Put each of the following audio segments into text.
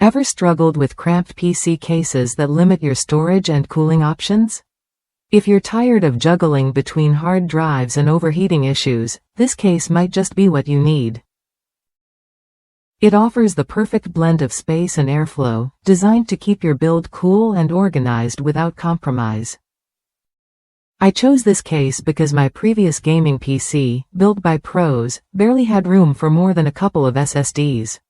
Ever struggled with cramped PC cases that limit your storage and cooling options? If you're tired of juggling between hard drives and overheating issues, this case might just be what you need. It offers the perfect blend of space and airflow, designed to keep your build cool and organized without compromise. I chose this case because my previous gaming PC, built by pros, barely had room for more than a couple of SSDs.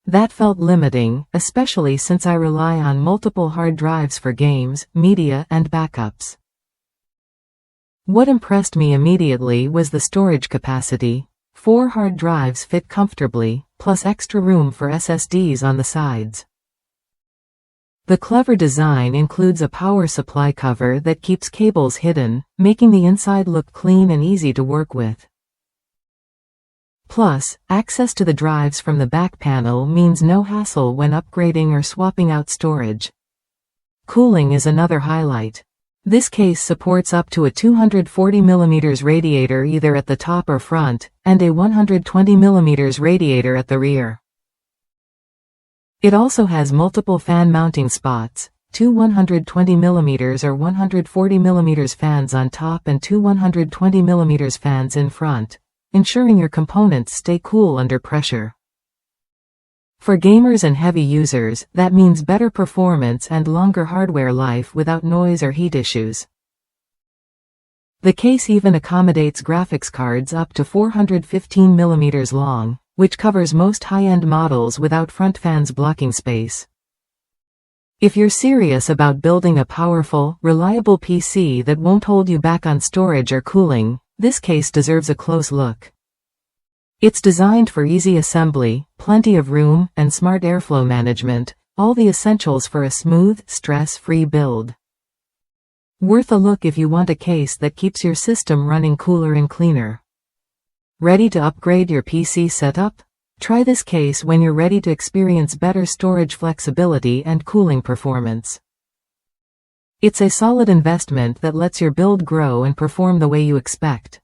That felt limiting, especially since I rely on multiple hard drives for games, media, and backups. What impressed me immediately was the storage capacity. 4 hard drives fit comfortably, plus extra room for SSDs on the sides. The clever design includes a power supply cover that keeps cables hidden, making the inside look clean and easy to work with. Plus, access to the drives from the back panel means no hassle when upgrading or swapping out storage. Cooling is another highlight. This case supports up to a 240mm radiator either at the top or front, and a 120mm radiator at the rear. It also has multiple fan mounting spots, 2 120mm or 140mm fans on top and 2 120mm fans in front, ensuring your components stay cool under pressure. For gamers and heavy users, that means better performance and longer hardware life without noise or heat issues. The case even accommodates graphics cards up to 415mm long, which covers most high-end models without front fans blocking space. If you're serious about building a powerful, reliable PC that won't hold you back on storage or cooling, this case deserves a close look. It's designed for easy assembly, plenty of room, and smart airflow management, all the essentials for a smooth, stress-free build. Worth a look if you want a case that keeps your system running cooler and cleaner. Ready to upgrade your PC setup? Try this case when you're ready to experience better storage flexibility and cooling performance. It's a solid investment that lets your build grow and perform the way you expect.